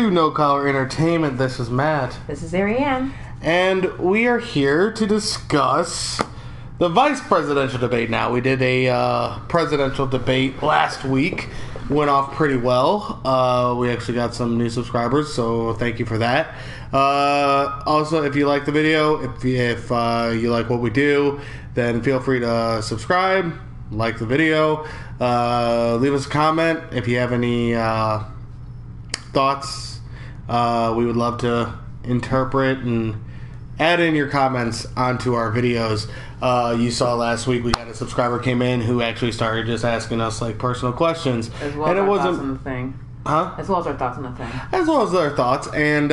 to No Color Entertainment. This is Matt. This is Ariane. And we are here to discuss the vice presidential debate now. We did a presidential debate last week. Went off pretty well. We actually got some new subscribers, so thank you for that. Also, if you like the video, if you like what we do, then feel free to subscribe, like the video, leave us a comment if you have any thoughts. We would love to interpret and add in your comments onto our videos. You saw last week we had a subscriber came in who actually started just asking us like personal questions, as well as our thoughts on the thing. As well as our thoughts on the thing. As well as their thoughts, and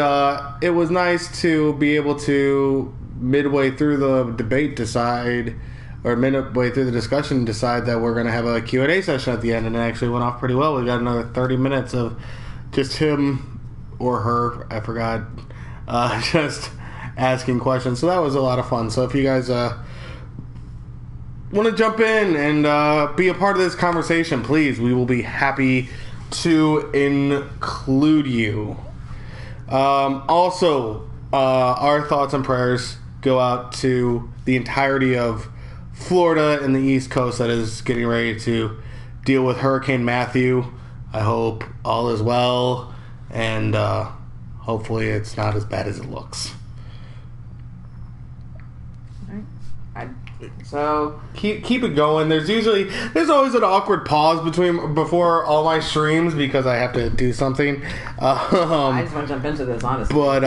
it was nice to be able to midway through the debate decide, or midway through the discussion decide that we're going to have a Q&A session at the end, and it actually went off pretty well. We got another 30 minutes of just him or her, I forgot, just asking questions. So that was a lot of fun. So if you guys want to jump in and be a part of this conversation, please, we will be happy to include you. Also, our thoughts and prayers go out to the entirety of Florida and the East Coast that is getting ready to deal with Hurricane Matthew. I hope all is well, and hopefully it's not as bad as it looks. So keep it going. There's always an awkward pause before all my streams because I have to do something. I just want to jump into this, honestly. But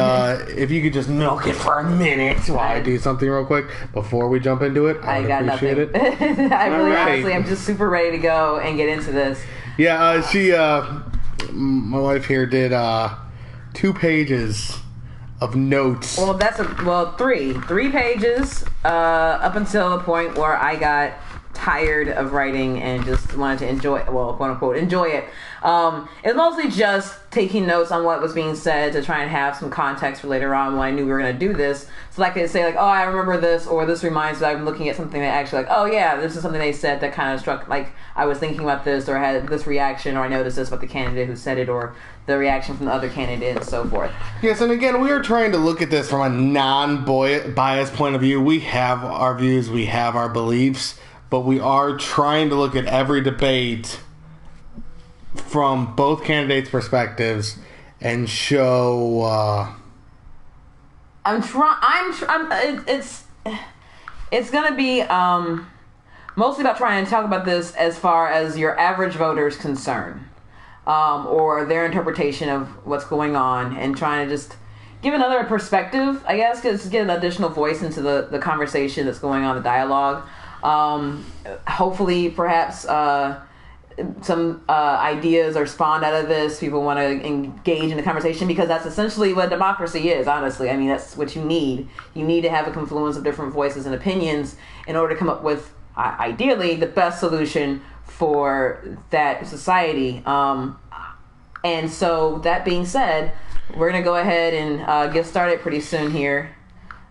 if you could just milk it for a minute while I do something real quick before we jump into it, I would appreciate nothing. It. Honestly, I'm just super ready to go and get into this. Yeah, my wife here did 2 pages of notes. Well, three pages up until the point where I got tired of writing and just wanted to enjoy, quote unquote, enjoy it. It's mostly just taking notes on what was being said to try and have some context for later on when I knew we were going to do this. So I could say like, oh, I remember this, or this reminds me, I'm looking at something that actually like, oh yeah, this is something they said that kind of struck, like I was thinking about this, or I had this reaction, or I noticed this about the candidate who said it, or the reaction from the other candidate, and so forth. Yes, and again, we are trying to look at this from a non-biased point of view. We have our views, we have our beliefs, but we are trying to look at every debate from both candidates' perspectives and show. It's gonna be mostly about trying to talk about this as far as your average voter is concerned, or their interpretation of what's going on, and trying to just give another perspective, I guess, just get an additional voice into the conversation that's going on, the dialogue. Hopefully, perhaps some ideas are spawned out of this. People want to engage in the conversation because that's essentially what democracy is, honestly. I mean, that's what you need. You need to have a confluence of different voices and opinions in order to come up with, ideally, the best solution for that society. And so, that being said, we're going to go ahead and get started pretty soon here.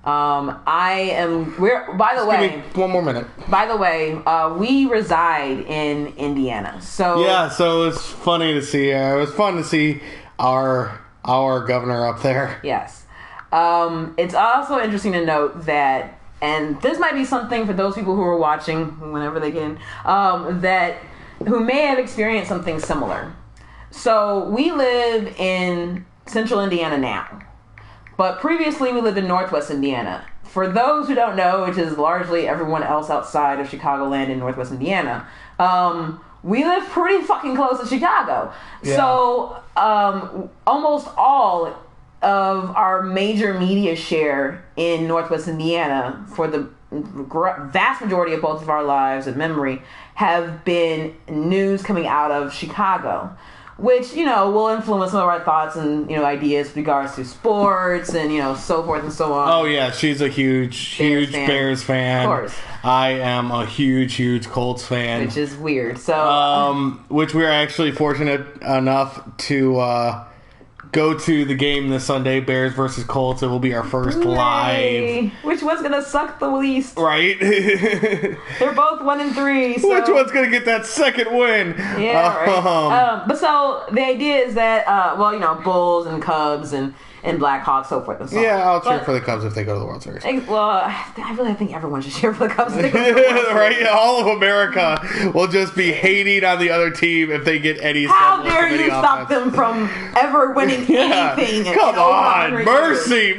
By the way, give me 1 more minute. By the way, we reside in Indiana, so yeah. So it's funny to see. It was fun to see our governor up there. Yes. It's also interesting to note that, and this might be something for those people who are watching whenever they can, that who may have experienced something similar. So we live in central Indiana now. But previously, we lived in Northwest Indiana. For those who don't know, which is largely everyone else outside of Chicagoland in Northwest Indiana, we live pretty fucking close to Chicago. Yeah. So almost all of our major media share in Northwest Indiana for the vast majority of both of our lives and memory have been news coming out of Chicago, which, will influence some of our thoughts and, ideas with regards to sports and, so forth and so on. Oh, yeah. She's a huge Bears fan. Of course. I am a huge Colts fan. Which is weird. So, which we're actually fortunate enough to go to the game this Sunday, Bears versus Colts. It will be our first live. Which one's gonna suck the least? Right? They're both 1-3. So. Which one's gonna get that second win? Yeah, right. But so the idea is that, Bulls and Cubs and Blackhawks, so forth and so on. Yeah, I'll cheer for the Cubs if they go to the World Series. Well, I really think everyone should cheer for the Cubs. If they go to the World Series. Right? All of America will just be hating on the other team if they get any. How dare you stop them from ever winning anything? Come on, mercy.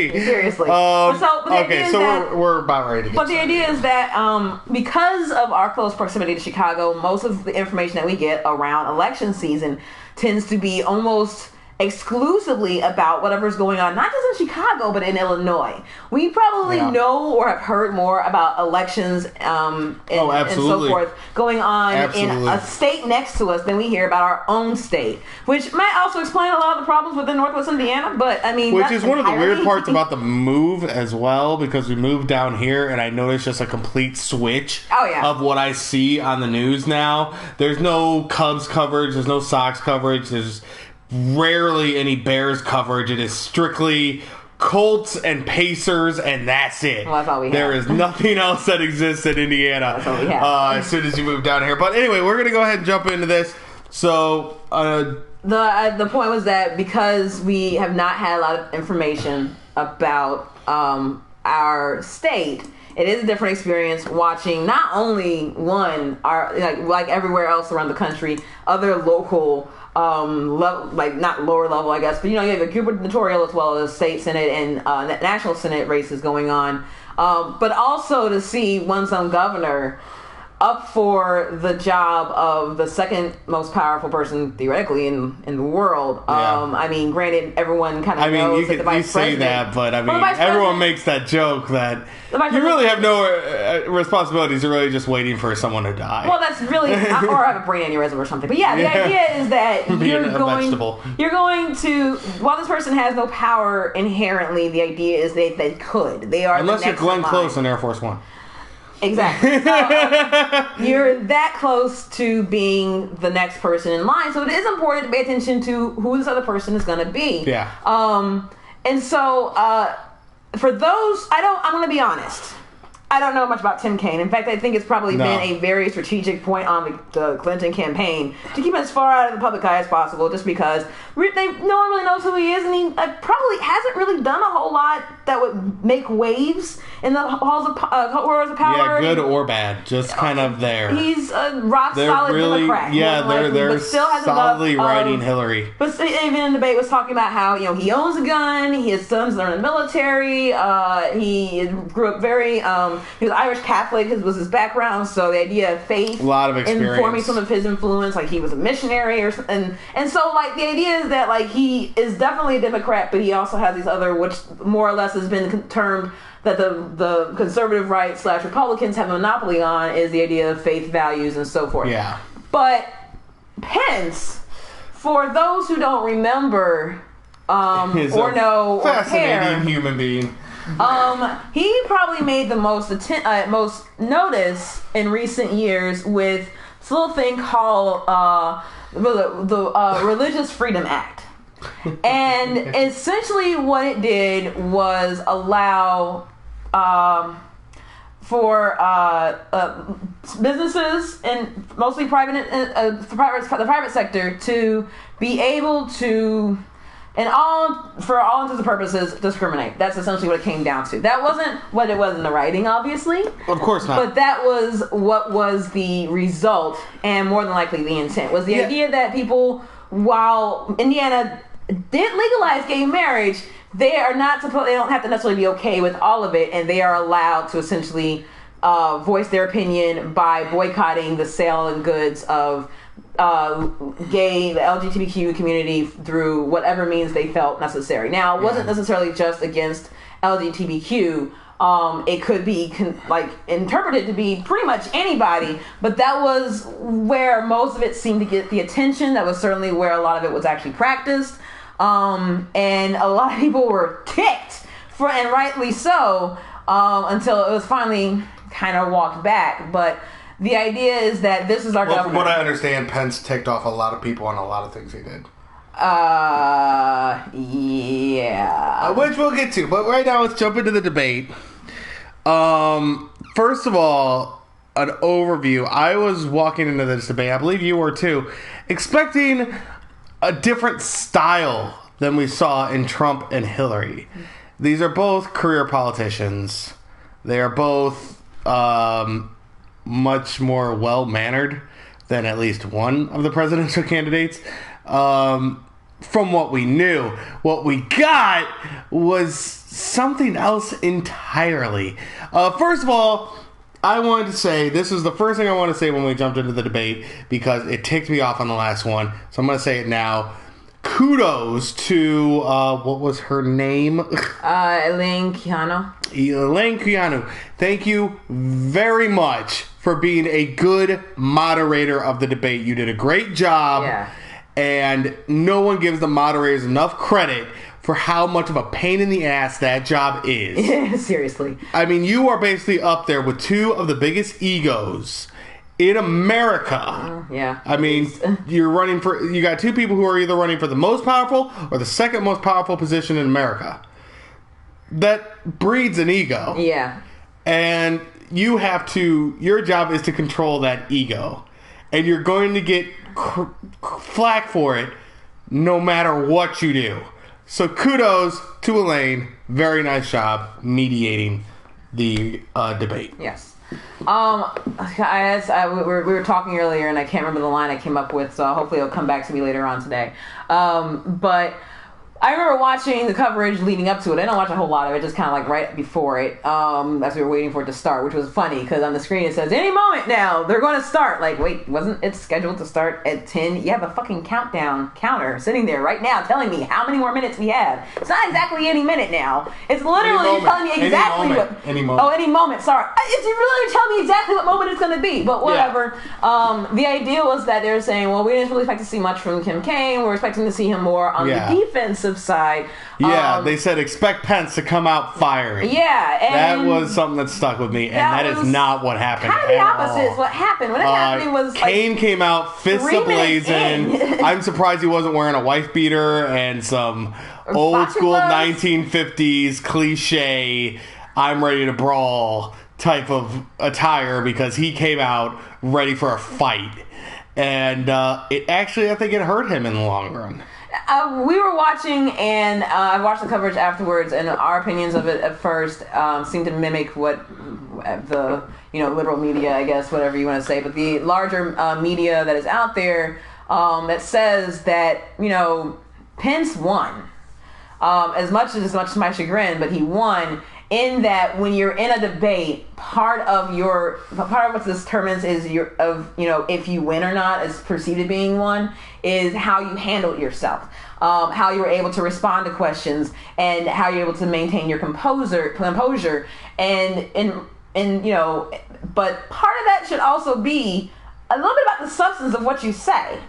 Seriously. We're about ready to get But the idea is that because of our close proximity to Chicago, most of the information that we get around election season tends to be almost exclusively about whatever's going on, not just in Chicago, but in Illinois. We probably know or have heard more about elections and so forth going on in a state next to us than we hear about our own state, which might also explain a lot of the problems within Northwest Indiana, but I mean... Which is one of the weird parts about the move as well, because we moved down here and I noticed just a complete switch of what I see on the news now. There's no Cubs coverage, there's no Sox coverage, there's rarely any Bears coverage. It is strictly Colts and Pacers, and that's it. Well, that's all we have. There is nothing else that exists in Indiana. That's all we have. As soon as you move down here. But anyway, we're going to go ahead and jump into this. So, the point was that because we have not had a lot of information about our state, it is a different experience watching not only like everywhere else around the country, other local not lower level, I guess, but you have a gubernatorial as well as state senate and national senate races going on, but also to see one's own governor up for the job of the second most powerful person theoretically in the world. I mean, granted, everyone kind of knows that the vice president. You say that, but I mean, everyone makes that joke that you really have no responsibilities. You're really just waiting for someone to die. Well, that's really, or have a brain aneurysm or something. But yeah, the idea is that you're going to, while this person has no power inherently, the idea is that they could. They are unless the next you're Glenn Close in Air Force One. Exactly. So, you're that close to being the next person in line, so it is important to pay attention to who this other person is going to be. Yeah. And so for those, I'm going to be honest. I don't know much about Tim Kaine. In fact, I think it's probably been a very strategic point on the Clinton campaign to keep him as far out of the public eye as possible, just because no one really knows who he is, and he probably hasn't really done a whole lot that would make waves in the halls of corridors of power. Yeah, good or bad, just kind of there. He's a rock solid Democrat. Yeah, they're still has solidly riding Hillary. But even in the debate was talking about how he owns a gun, his sons are in the military, he grew up very he was Irish Catholic, was his background, so the idea of faith, a lot of experience, informing some of his influence, like he was a missionary and so like the idea is that like he is definitely a Democrat, but he also has these other, which more or less has been termed that the conservative right / Republicans have a monopoly on, is the idea of faith, values, and so forth. Yeah. But Pence, for those who don't remember or know or care, human being. He probably made the most notice in recent years with this little thing called the Religious Freedom Act. And essentially what it did was allow for businesses and mostly the private sector to be able to, for all intents and purposes, discriminate. That's essentially what it came down to. That wasn't what it was in the writing, obviously. Of course not. But that was what was the result, and more than likely the intent, was the idea that people, while Indiana did legalize gay marriage, they don't have to necessarily be okay with all of it, and they are allowed to essentially voice their opinion by boycotting the sale and goods of the LGBTQ community through whatever means they felt necessary. Now, it wasn't necessarily just against LGBTQ. It could be interpreted to be pretty much anybody, but that was where most of it seemed to get the attention. That was certainly where a lot of it was actually practiced. And a lot of people were ticked, and rightly so, until it was finally kind of walked back. But the idea is that this is our government. From what I understand, Pence ticked off a lot of people on a lot of things he did. Yeah. Which we'll get to, but right now let's jump into the debate. First of all, an overview. I was walking into this debate, I believe you were too, expecting a different style than we saw in Trump and Hillary. These are both career politicians. They are both much more well-mannered than at least one of the presidential candidates. From what we knew, what we got was something else entirely. First of all, I wanted to say, this is the first thing I want to say when we jumped into the debate, because it ticked me off on the last one, so I'm going to say it now. Kudos to, what was her name? Elaine Keanu. Elaine Keanu. Thank you very much for being a good moderator of the debate. You did a great job. Yeah. And no one gives the moderators enough credit for how much of a pain in the ass that job is. Seriously. I mean, you are basically up there with two of the biggest egos in America. Yeah. I mean, you got two people who are either running for the most powerful or the second most powerful position in America. That breeds an ego. Yeah. And your job is to control that ego. And you're going to get flack for it no matter what you do. So kudos to Elaine. Very nice job mediating the debate. Yes. We were talking earlier, and I can't remember the line I came up with, so hopefully it'll come back to me later on today. But I remember watching the coverage leading up to it. I didn't watch a whole lot of it, just kind of like right before it, as we were waiting for it to start, which was funny because on the screen it says, any moment now, they're going to start. Like, wait, wasn't it scheduled to start at 10? You have a fucking counter sitting there right now telling me how many more minutes we have. It's not exactly any minute now. It's literally telling me exactly any moment. Oh, any moment, sorry. It's literally telling me exactly what moment it's going to be, but whatever. Yeah. The idea was that they were saying, well, we didn't really expect to see much from Kim Kaine. We're expecting to see him more on the defensive side. Yeah, they said expect Pence to come out firing. Yeah, and that was something that stuck with me, and that is not what happened. Kind of the opposite is what happened. What happened was Kaine came out fists ablazing. I'm surprised he wasn't wearing a wife beater and some old school 1950s cliche I'm ready to brawl type of attire, because he came out ready for a fight. And it actually, I think it hurt him in the long run. We were watching, and I watched the coverage afterwards, and our opinions of it at first seemed to mimic what the liberal media, I guess, whatever you want to say, but the larger media that is out there that says that Pence won, as much to my chagrin, but he won. In that, when you're in a debate, part of what this determines is if you win or not, is perceived as being won, is how you handled yourself, how you were able to respond to questions, and how you're able to maintain your composure, and but part of that should also be a little bit about the substance of what you say.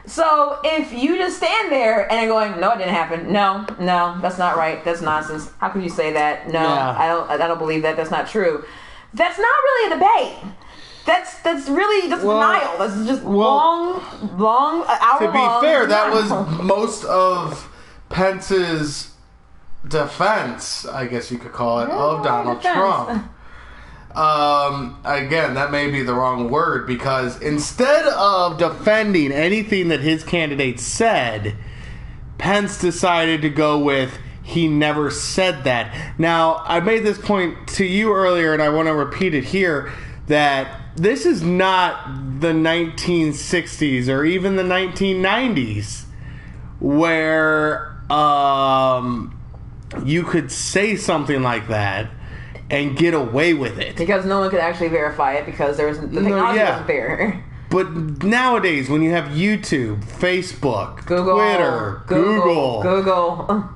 So if you just stand there and are going, no, it didn't happen. No, that's not right. That's nonsense. How could you say that? No, yeah. I don't believe that. That's not true. That's not really a debate. That's really just denial. That's just long hour. To be fair, that was most of Pence's defense, I guess you could call it, of Donald Trump. Again, that may be the wrong word, because instead of defending anything that his candidate said, Pence decided to go with, he never said that. Now, I made this point to you earlier, and I want to repeat it here, that this is not the 1960s or even the 1990s where you could say something like that and get away with it. Because no one could actually verify it, because the technology wasn't there. But nowadays, when you have YouTube, Facebook, Twitter, Google,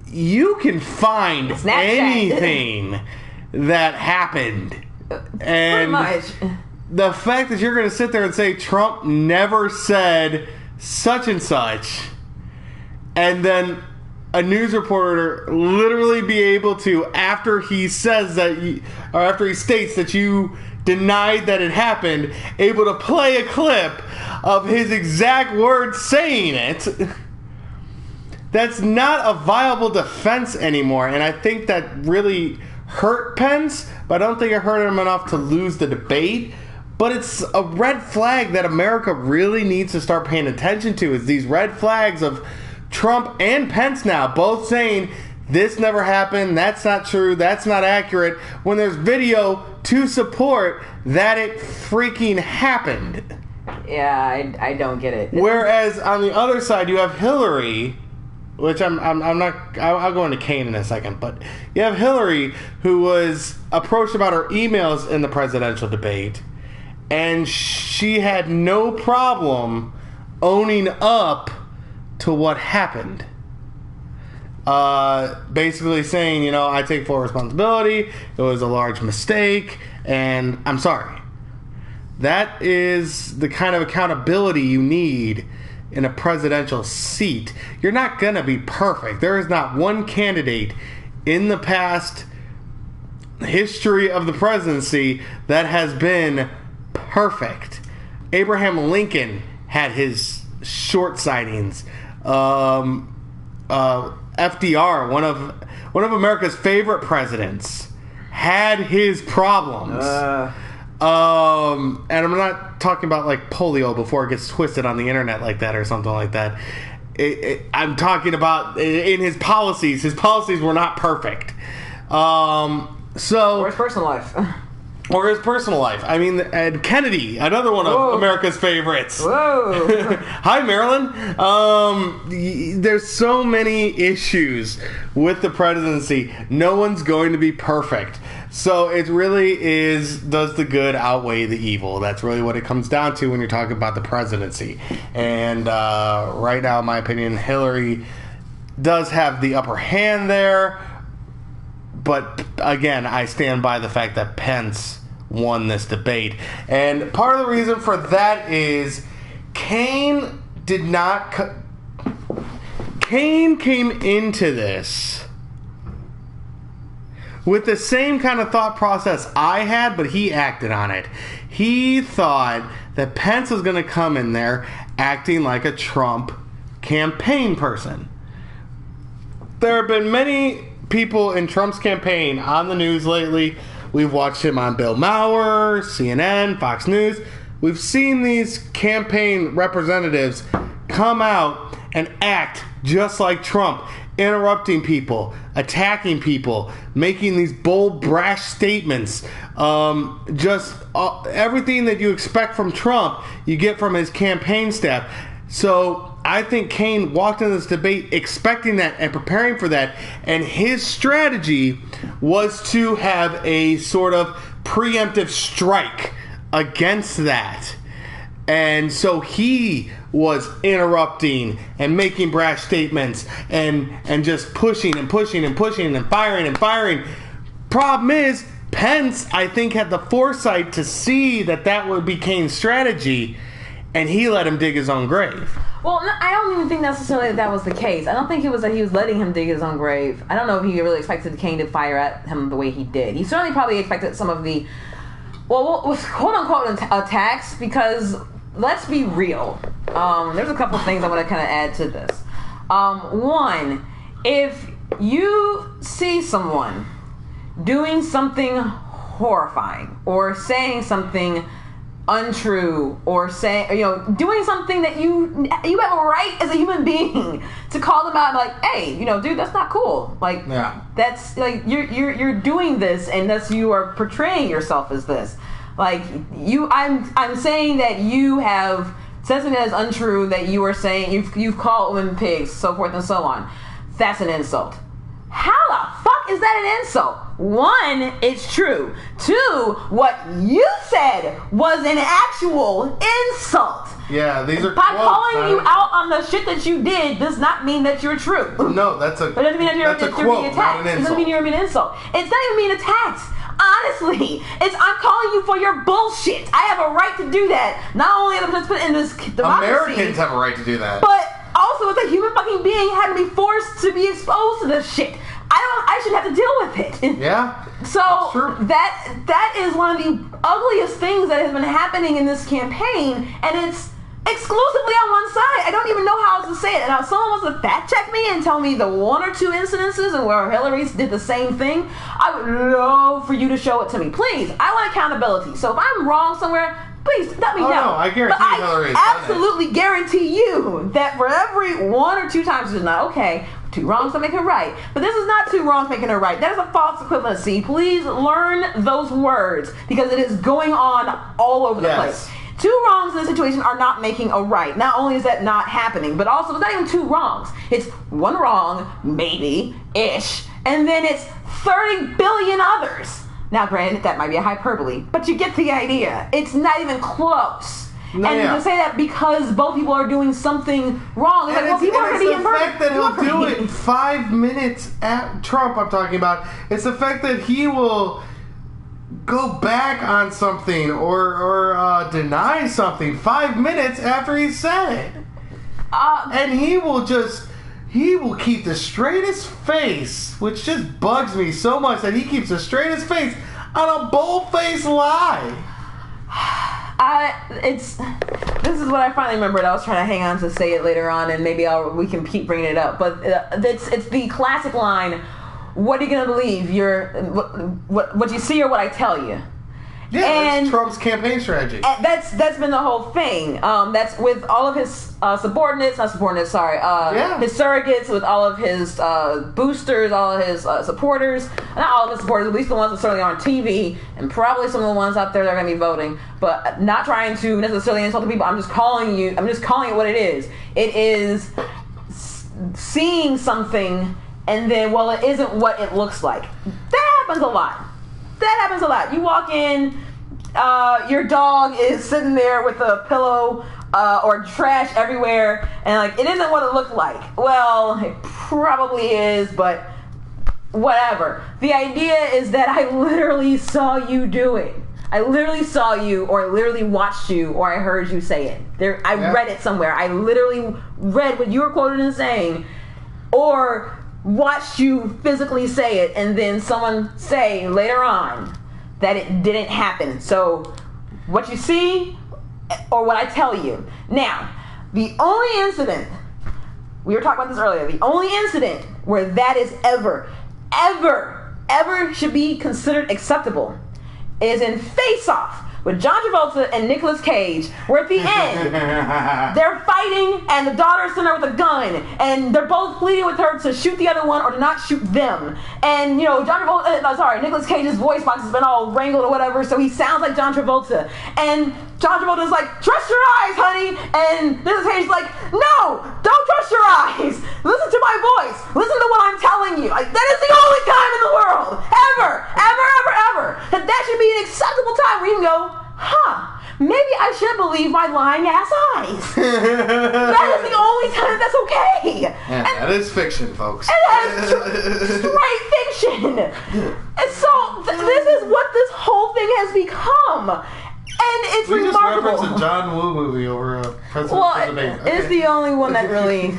you can find Snapchat. anything that happened. And pretty much. The fact that you're going to sit there and say Trump never said such and such, and then a news reporter literally be able to, after he says that, or after he states that you denied that it happened, able to play a clip of his exact words saying it. that's not a viable defense anymore. And I think that really hurt Pence, but I don't think it hurt him enough to lose the debate. But it's a red flag that America really needs to start paying attention to, is these red flags of Trump and Pence now both saying this never happened, that's not true, that's not accurate, when there's video to support that it freaking happened. Yeah, I don't get it. Whereas on the other side, you have Hillary, which I'm not. I'll go into Kane in a second, but you have Hillary, who was approached about her emails in the presidential debate, and she had no problem owning up to what happened. Basically saying, I take full responsibility. It was a large mistake, and I'm sorry. That is the kind of accountability you need in a presidential seat. You're not going to be perfect. There is not one candidate in the past history of the presidency that has been perfect. Abraham Lincoln had his short sightings. FDR, one of America's favorite presidents, had his problems. And I'm not talking about like polio before it gets twisted on the internet like that or something like that. I'm talking about in his policies. His policies were not perfect. Or his personal life. Or his personal life. I mean, and Kennedy, another one of America's favorites. Whoa. Hi, Marilyn. There's so many issues with the presidency. No one's going to be perfect. So it really is, does the good outweigh the evil? That's really what it comes down to when you're talking about the presidency. And right now, in my opinion, Hillary does have the upper hand there. But again, I stand by the fact that Pence won this debate. And part of the reason for that is Kane did not... Kane came into this with the same kind of thought process I had, but he acted on it. He thought that Pence was going to come in there acting like a Trump campaign person. There have been many people in Trump's campaign on the news lately. We've watched him on Bill Maher, CNN, Fox News. We've seen these campaign representatives come out and act just like Trump, interrupting people, attacking people, making these bold, brash statements. Everything that you expect from Trump, you get from his campaign staff. So I think Kane walked into this debate expecting that and preparing for that, and his strategy was to have a sort of preemptive strike against that. And so he was interrupting and making brash statements and just pushing and pushing and pushing and firing. Problem is, Pence, I think, had the foresight to see that would be Kane's strategy, and he let him dig his own grave. Well, I don't even think necessarily that was the case. I don't think it was that he was letting him dig his own grave. I don't know if he really expected Kane to fire at him the way he did. He certainly probably expected some of the, quote-unquote attacks, because let's be real. There's a couple things I want to kind of add to this. One, if you see someone doing something horrifying or saying something untrue or doing something that you have a right as a human being to call them out, like, hey, dude, that's not cool. Like, yeah. That's like you're doing this, and that's, you are portraying yourself as this. Like, I'm saying that you have said something that is untrue, that you are saying you've called women pigs, so forth and so on. That's an insult. How the fuck is that an insult? One, it's true. Two, what you said was an actual insult. Yeah, these are by calling you out on the shit that you did does not mean that you're true. No, that's a. It doesn't mean that you're being attacked. It doesn't mean you're being insult. It's not even being attacked. Honestly, I'm calling you for your bullshit. I have a right to do that. Not only am I participant in this democracy, Americans have a right to do that, but also as a human fucking being, having to be forced to be exposed to this shit. I shouldn't have to deal with it. Yeah. So that is one of the ugliest things that has been happening in this campaign, and it's exclusively on one side. I don't even know how else to say it. And if someone wants to fact check me and tell me the one or two incidences and where Hillary did the same thing, I would love for you to show it to me. Please, I want accountability. So if I'm wrong somewhere, please let me know. No, I guarantee but Hillary has I absolutely guarantee you that for every one or two times it's not okay. Two wrongs don't make it right. But this is not two wrongs making it right. That is a false equivalency. Please learn those words because it is going on all over the place. Two wrongs in this situation are not making a right. Not only is that not happening, but also it's not even two wrongs. It's one wrong, maybe-ish, and then it's 30 billion others. Now, granted, that might be a hyperbole, but you get the idea. It's not even close. No, and to say that because both people are doing something wrong, it's like, well, people are going to be imperfect. It's the fact that he'll do it in 5 minutes at Trump, I'm talking about. It's the fact that he will go back on something or deny something 5 minutes after he said it. And he will keep the straightest face, which just bugs me so much that he keeps the straightest face on a bold-faced lie. This is what I finally remembered. I was trying to hang on to say it later on, and maybe we can keep bringing it up. But it's the classic line: "What are you gonna believe? What you see or what I tell you?" Yeah, that's Trump's campaign strategy. That's been the whole thing. That's with all of his his surrogates, with all of his boosters, all of his supporters. Not all of his supporters, at least the ones that certainly are on TV, and probably some of the ones out there that are going to be voting. But not trying to necessarily insult the people. I'm just calling it what it is. It is seeing something, and then, well, it isn't what it looks like. That happens a lot. You walk in, your dog is sitting there with a pillow or trash everywhere, and like, it isn't what it looked like. Well, it probably is, but whatever. The idea is that I literally saw you do it. I literally saw you, or I literally watched you, or I heard you say it. I read it somewhere. I literally read what you were quoted as saying, or watched you physically say it, and then someone say later on that it didn't happen. So what you see or what I tell you. Now, the only incident, we were talking about this earlier, the only incident where that is ever should be considered acceptable is in Face Off with John Travolta and Nicolas Cage, where at the end, they're fighting, and the daughter's sitting there with a gun, and they're both pleading with her to shoot the other one or to not shoot them. And, Nicolas Cage's voice box has been all wrangled or whatever, so he sounds like John Travolta. And John Travolta's like, trust your eyes, honey. And Nicolas Cage's like, no, don't trust your eyes. Listen to my voice. Listen to what I'm telling you. Like, that is the only time in the world, ever, that should be an acceptable time where you can go, maybe I should believe my lying ass eyes. That is the only time that's okay. Yeah, and that is fiction, folks. And that is straight fiction. And so this is what this whole thing has become. And it's remarkable. We just referenced a John Woo movie over a presidential debate. It's the only one that really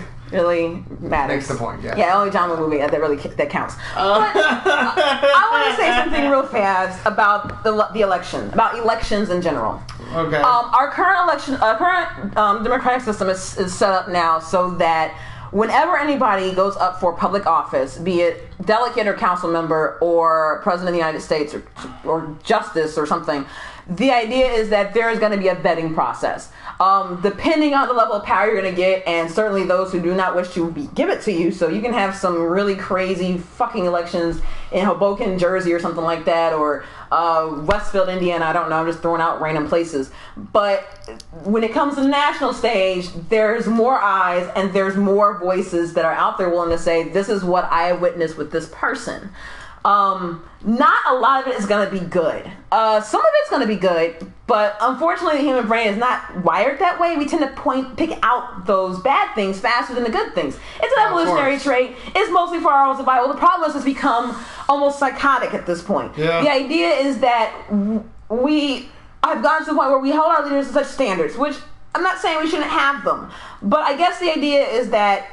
matters. Makes the point, yeah. Yeah, only John Woo movie that counts. But I want to say something real fast about the election, about elections in general. Okay. Our current democratic system is set up now so that whenever anybody goes up for public office, be it delegate or council member or president of the United States or justice or something, the idea is that there is going to be a vetting process. Depending on the level of power you're going to get, and certainly those who do not wish to give it to you, so you can have some really crazy fucking elections in Hoboken, Jersey or something like that, or Westfield, Indiana, I don't know, I'm just throwing out random places. But when it comes to the national stage, there's more eyes and there's more voices that are out there willing to say, this is what I witnessed with this person. Not a lot of it is going to be good. Some of it's going to be good, but unfortunately the human brain is not wired that way. We tend to pick out those bad things faster than the good things. It's an evolutionary trait. It's mostly for our own survival. The problem is it's become almost psychotic at this point. Yeah. The idea is that we have gotten to the point where we hold our leaders to such standards, which I'm not saying we shouldn't have them, but I guess the idea is that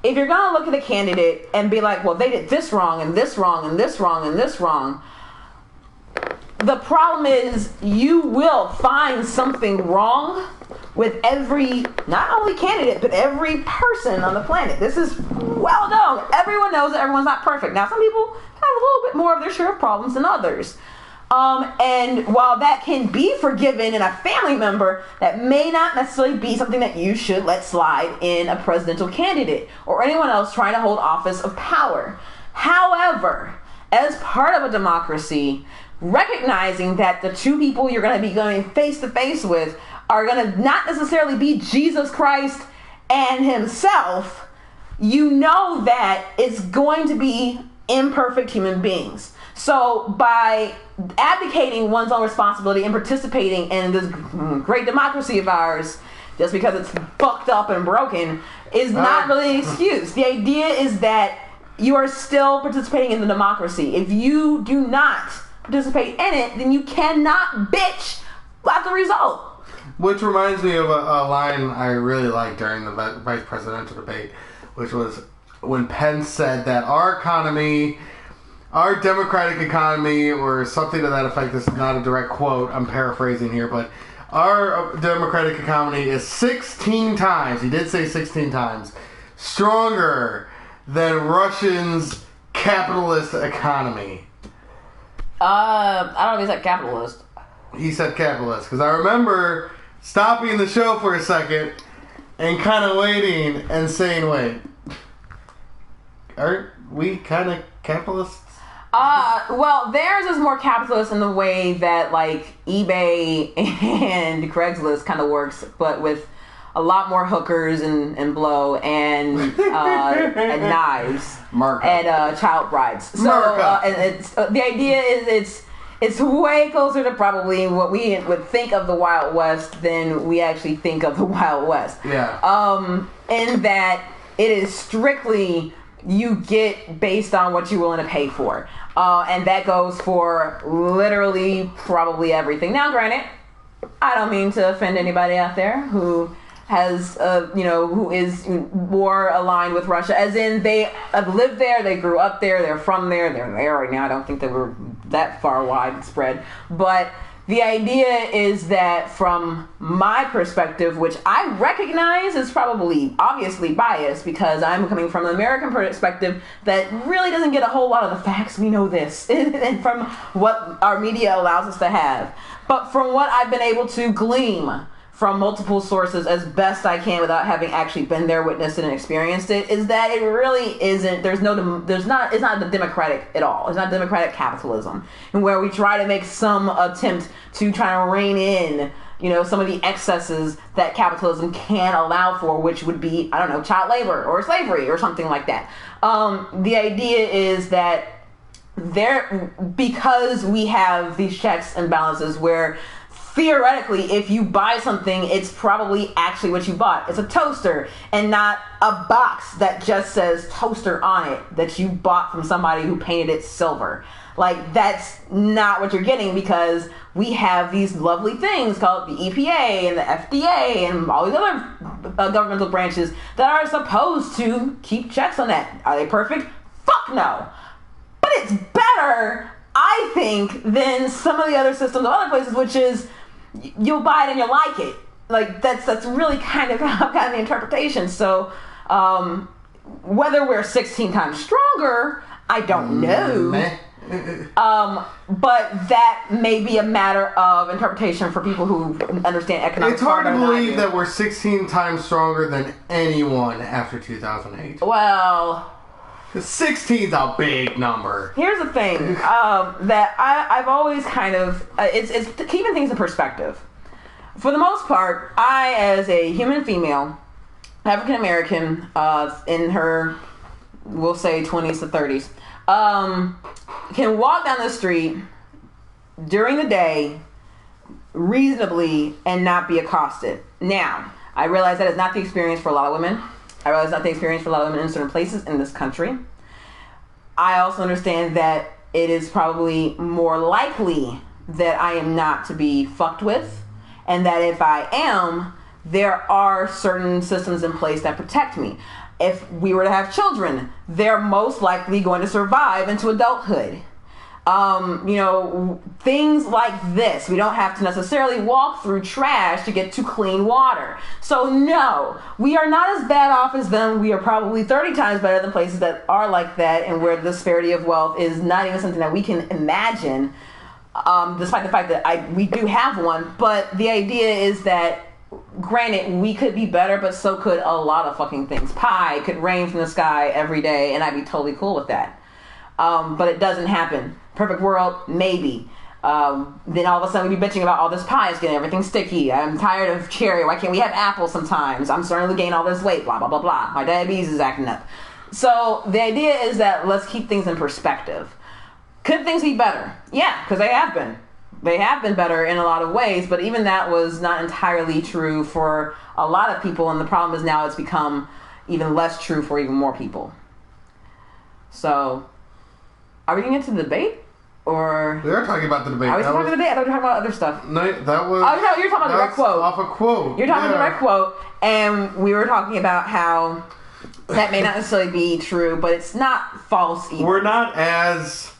if you're going to look at a candidate and be like, well, they did this wrong and this wrong and this wrong and this wrong, the problem is you will find something wrong with every, not only candidate, but every person on the planet. This is well known. Everyone knows that everyone's not perfect. Now, some people have a little bit more of their share of problems than others. And while that can be forgiven in a family member, that may not necessarily be something that you should let slide in a presidential candidate or anyone else trying to hold office of power. However, as part of a democracy, recognizing that the two people you're going to be going face to face with are going to not necessarily be Jesus Christ and himself, you know that it's going to be imperfect human beings. So by abdicating one's own responsibility and participating in this great democracy of ours, just because it's fucked up and broken, is not really an excuse. The idea is that you are still participating in the democracy. If you do not participate in it, then you cannot bitch about the result. Which reminds me of a line I really liked during the vice presidential debate, which was when Pence said that our economy, our democratic economy, or something to that effect, this is not a direct quote, I'm paraphrasing here, but our democratic economy is 16 times, he did say 16 times, stronger than Russia's capitalist economy. I don't know if he said capitalist. He said capitalist, because I remember stopping the show for a second and kind of waiting and saying, wait, aren't we kind of capitalists? Well, theirs is more capitalist in the way that, like, eBay and Craigslist kind of works, but with a lot more hookers and blow and knives and child brides. So and it's the idea is it's way closer to probably what we would think of the Wild West than we actually think of the Wild West. Yeah. In that it is strictly you get based on what you're willing to pay for, and that goes for literally probably everything. Now, granted, I don't mean to offend anybody out there who has, who is more aligned with Russia, as in they have lived there, they grew up there, they're from there, they're there right now. I don't think they were that far widespread. But the idea is that from my perspective, which I recognize is probably obviously biased because I'm coming from an American perspective that really doesn't get a whole lot of the facts. We know this and from what our media allows us to have. But from what I've been able to glean from multiple sources as best I can without having actually been there, witnessed it, and experienced it, is that it really isn't, it's not the democratic at all. It's not democratic capitalism, and where we try to make some attempt to try to rein in, some of the excesses that capitalism can allow for, which would be, I don't know, child labor or slavery or something like that. The idea is that because we have these checks and balances where theoretically, if you buy something, it's probably actually what you bought. It's a toaster and not a box that just says toaster on it that you bought from somebody who painted it silver. Like, that's not what you're getting, because we have these lovely things called the EPA and the FDA and all these other governmental branches that are supposed to keep checks on that. Are they perfect? Fuck no. But it's better, I think, than some of the other systems of other places, which is you'll buy it and you'll like it. Like, that's really kind of the interpretation. So whether we're 16 times stronger, I don't know. But that may be a matter of interpretation for people who understand economics. It's hard to believe that we're 16 times stronger than anyone after 2008. Well, 16's a big number. Here's the thing that I've always kind of it's keeping things in perspective. For the most part, I, as a human female, African American, in her, we'll say 20s to 30s, can walk down the street during the day reasonably and not be accosted. Now, I realize that is not the experience for a lot of women. I realize it's not the experience for a lot of women in certain places in this country. I also understand that it is probably more likely that I am not to be fucked with, and that if I am, there are certain systems in place that protect me. If we were to have children, they're most likely going to survive into adulthood. Things like this. We don't have to necessarily walk through trash to get to clean water. So no, we are not as bad off as them. We are probably 30 times better than places that are like that and where the disparity of wealth is not even something that we can imagine, despite the fact that we do have one. But the idea is that, granted, we could be better, but so could a lot of fucking things. Pie could rain from the sky every day, and I'd be totally cool with that. But it doesn't happen. Perfect world, maybe. Then all of a sudden we'd be bitching about all this pie is getting everything sticky. I'm tired of cherry. Why can't we have apple sometimes? I'm starting to gain all this weight. Blah, blah, blah, blah. My diabetes is acting up. So the idea is that let's keep things in perspective. Could things be better? Yeah, because they have been. They have been better in a lot of ways, but even that was not entirely true for a lot of people, and the problem is now it's become even less true for even more people. So, are we getting into the debate? Or we are talking about the debate. Are we talking about the debate? I thought we were talking about other stuff. No, that was... Oh, you're talking about the direct quote. Off a quote. You're talking about the direct quote, and we were talking about how that may not necessarily be true, but it's not false either. We're not as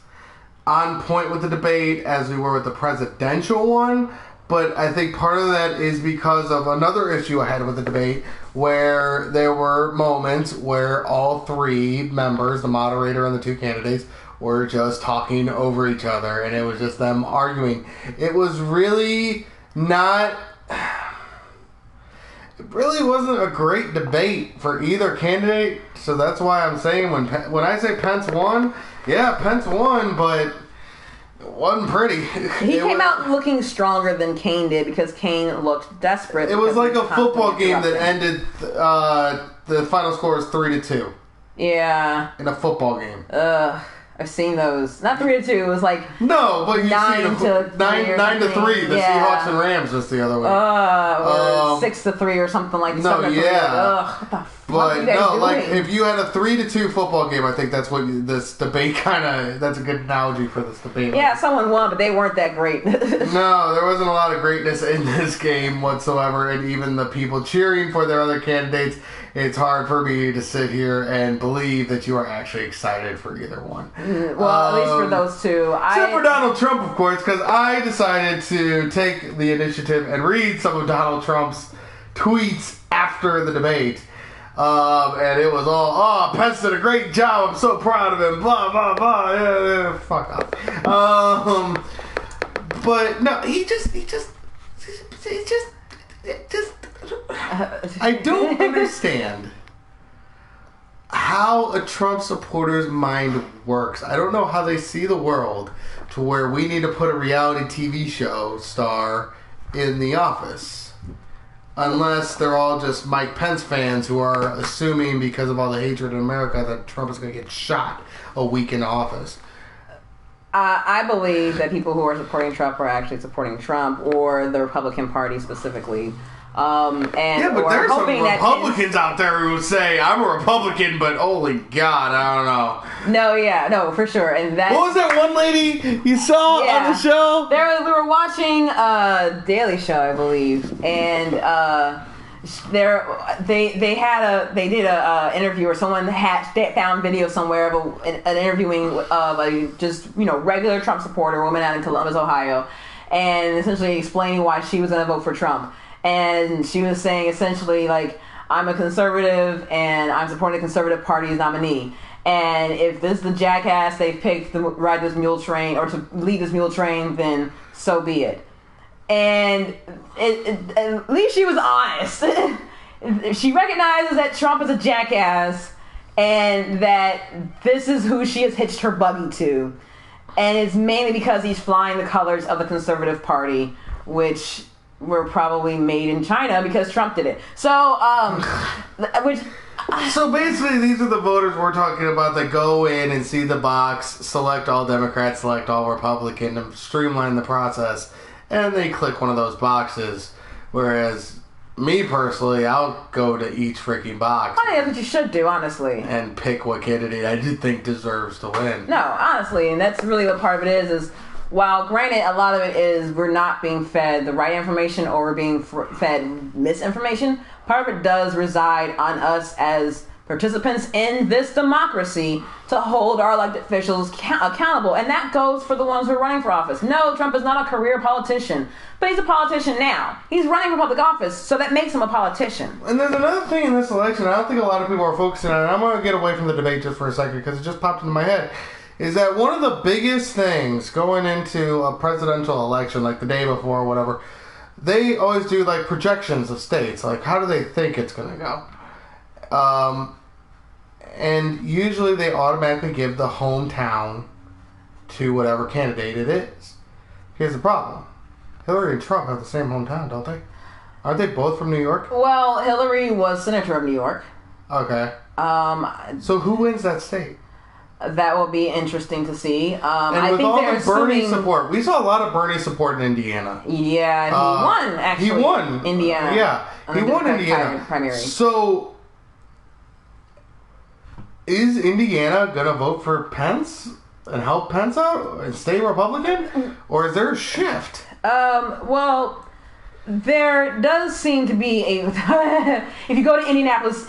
on point with the debate as we were with the presidential one, but I think part of that is because of another issue I had with the debate where there were moments where all three members, the moderator and the two candidates, were just talking over each other, and it was just them arguing. It was really not... It really wasn't a great debate for either candidate, so that's why I'm saying when I say Pence won, yeah, Pence won, but it wasn't pretty. He came out looking stronger than Kane did because Kane looked desperate. It was like a football game that ended, the final score was 3-2. Yeah. In a football game. I've seen those. Not 3-2. It was like no, but you 9 see to 9-3. The Seahawks and Rams was the other way. Or 6-3 or something like that. No, yeah. What the fuck but are you guys no, doing? like if you had a 3-2 football game, I think that's what this debate kind of. That's a good analogy for this debate. Yeah, someone won, but they weren't that great. No, there wasn't a lot of greatness in this game whatsoever, and even the people cheering for their other candidates. It's hard for me to sit here and believe that you are actually excited for either one. Well, at least for those two. Except for Donald Trump, of course, because I decided to take the initiative and read some of Donald Trump's tweets after the debate. And it was all, Pence did a great job, I'm so proud of him, blah, blah, blah, yeah, fuck off. But no, he just I don't understand how a Trump supporter's mind works. I don't know how they see the world to where we need to put a reality TV show star in the office. Unless they're all just Mike Pence fans who are assuming because of all the hatred in America that Trump is going to get shot a week in office. I believe that people who are supporting Trump are actually supporting Trump or the Republican Party specifically. But there's some Republicans out there who say, I'm a Republican, but holy God, I don't know. No, for sure. And that. What was that one lady you saw on the show? We were watching Daily Show, I believe, and they did a interview, or someone found video somewhere of an interviewing of a just regular Trump supporter, woman out in Columbus, Ohio, and essentially explaining why she was going to vote for Trump. And she was saying essentially, like, I'm a conservative and I'm supporting the Conservative Party's nominee. And if this is the jackass they picked to ride this mule train or to lead this mule train, then so be it. And at least she was honest. She recognizes that Trump is a jackass and that this is who she has hitched her buggy to. And it's mainly because he's flying the colors of the Conservative Party, which were probably made in China because Trump did it. So, So basically, these are the voters we're talking about that go in and see the box, select all Democrats, select all Republican, and streamline the process, and they click one of those boxes. Whereas, me personally, I'll go to each freaking box. That's what you should do, honestly. And pick what candidate I do think deserves to win. No, honestly, and that's really what part of it is while granted a lot of it is we're not being fed the right information or we're being fed misinformation, part of it does reside on us as participants in this democracy to hold our elected officials accountable. And that goes for the ones who are running for office. No, Trump is not a career politician, but he's a politician now. He's running for public office, so that makes him a politician. And there's another thing in this election I don't think a lot of people are focusing on, and I'm going to get away from the debate just for a second because it just popped into my head, is that one of the biggest things going into a presidential election, like the day before or whatever, they always do like projections of states, like how do they think it's going to go? And usually they automatically give the hometown to whatever candidate it is. Here's the problem. Hillary and Trump have the same hometown, don't they? Aren't they both from New York? Well, Hillary was senator of New York. Okay. So who wins that state? That will be interesting to see. And I with think all they're the Bernie assuming, support, we saw a lot of Bernie support in Indiana. Yeah, he won, actually. He won. Indiana. Yeah, he won Indiana. Primary. So, is Indiana going to vote for Pence and help Pence out and stay Republican? Or is there a shift? Well, there does seem to be a if you go to Indianapolis,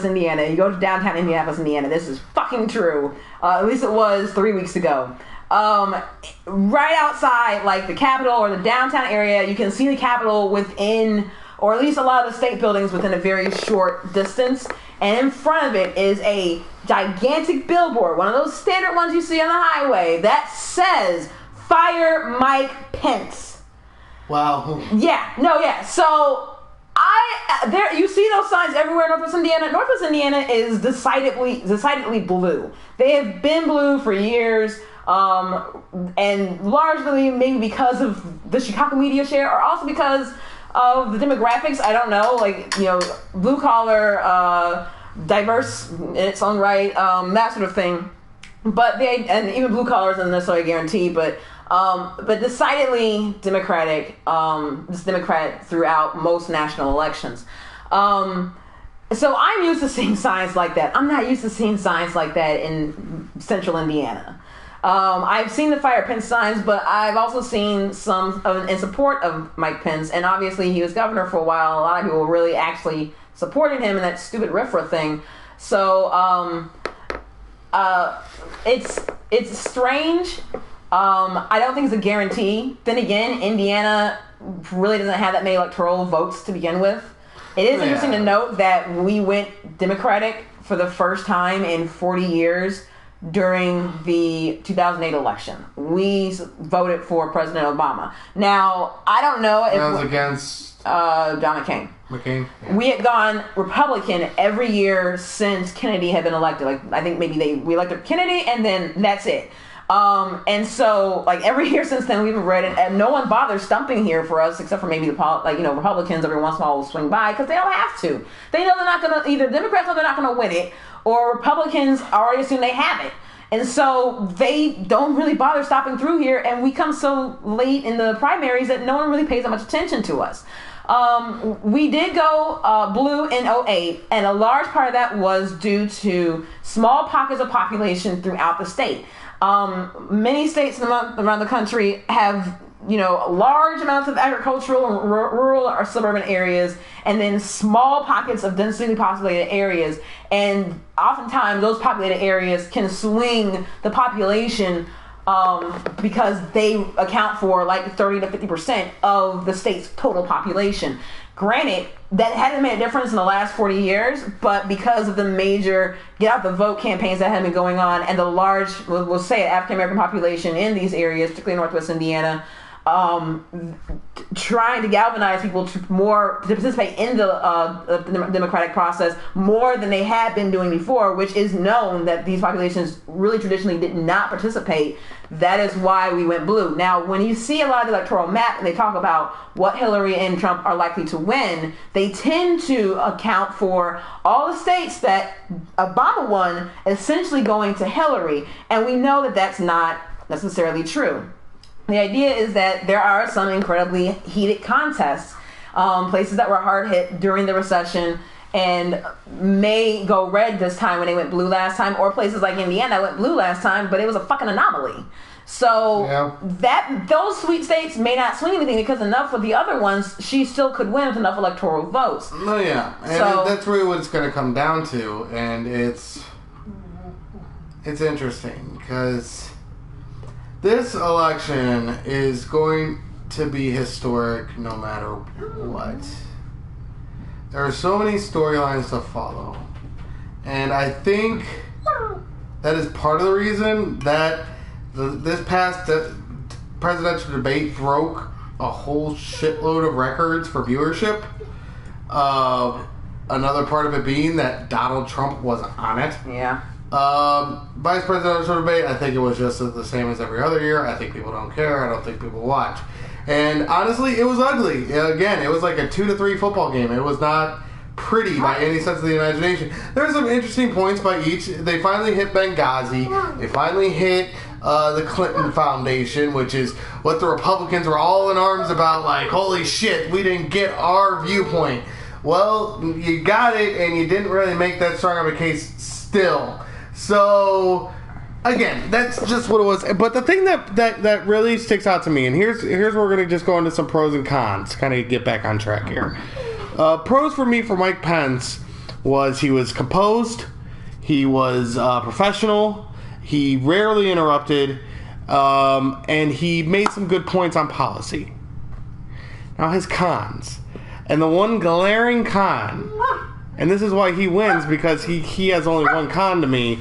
Indiana, you go to downtown Indianapolis, Indiana, this is fucking true. At least it was 3 weeks ago. Right outside, like the Capitol or the downtown area, you can see the Capitol within, or at least a lot of the state buildings within a very short distance. And in front of it is a gigantic billboard, one of those standard ones you see on the highway, that says, "Fire Mike Pence." Wow. Yeah. So you see those signs everywhere in Northwest Indiana. Northwest Indiana is decidedly blue. They have been blue for years, and largely maybe because of the Chicago media share, or also because of the demographics. I don't know, blue collar, diverse in its own right, that sort of thing. But and even blue collar isn't necessarily a guarantee, but decidedly Democratic, this Democrat throughout most national elections. So I'm used to seeing signs like that. I'm not used to seeing signs like that in central Indiana. I've seen the Fire Pence signs, but I've also seen some in support of Mike Pence, and obviously he was governor for a while. A lot of people really actually supported him in that stupid RFRA thing. So it's strange. I don't think it's a guarantee. Then again, Indiana really doesn't have that many electoral votes to begin with. It is interesting to note that we went Democratic for the first time in 40 years during the 2008 election. We voted for President Obama. Now, I don't know if... That was against... John McCain. Yeah. We had gone Republican every year since Kennedy had been elected. Like, I think maybe we elected Kennedy, and then that's it. And so, like, every year since then, we've read it, and no one bothers stumping here for us, except for maybe Republicans every once in a while will swing by, because they don't have to. They know they're not going to, either Democrats know they're not going to win it, or Republicans already assume they have it. And so they don't really bother stopping through here, and we come so late in the primaries that no one really pays that much attention to us. We did go blue in 2008, and a large part of that was due to small pockets of population throughout the state. Many states around the country have, large amounts of agricultural, rural or suburban areas, and then small pockets of densely populated areas. And oftentimes those populated areas can swing the population because they account for like 30 to 50% of the state's total population. Granted, that hasn't made a difference in the last 40 years, but because of the major get out the vote campaigns that have been going on, and the large, we'll say, African American population in these areas, particularly Northwest Indiana, trying to galvanize people to participate in the democratic process more than they had been doing before, which is known that these populations really traditionally did not participate. That is why we went blue. Now, when you see a lot of the electoral map and they talk about what Hillary and Trump are likely to win, they tend to account for all the states that Obama won essentially going to Hillary. And we know that that's not necessarily true. The idea is that there are some incredibly heated contests, places that were hard hit during the recession, and may go red this time when they went blue last time, or places like Indiana went blue last time, but it was a fucking anomaly. So those sweepstakes may not swing anything, because enough with the other ones, she still could win with enough electoral votes. Oh yeah, and that's really what it's going to come down to, and it's interesting because this election is going to be historic no matter what. There are so many storylines to follow, and I think that is part of the reason that this past presidential debate broke a whole shitload of records for viewership. Another part of it being that Donald Trump was on it. Yeah. Vice presidential debate, I think it was just the same as every other year. I think people don't care. I don't think people watch. And honestly, it was ugly. Again, it was like a 2-3 football game. It was not pretty by any sense of the imagination. There's some interesting points by each. They finally hit Benghazi. They finally hit the Clinton Foundation, which is what the Republicans were all in arms about. Like, holy shit, we didn't get our viewpoint. Well, you got it, and you didn't really make that strong of a case still. So, again, that's just what it was. But the thing that really sticks out to me, and here's where we're going to just go into some pros and cons, kind of get back on track here. Pros for me for Mike Pence was he was composed, he was professional, he rarely interrupted, and he made some good points on policy. Now his cons, and the one glaring con, and this is why he wins, because he has only one con to me,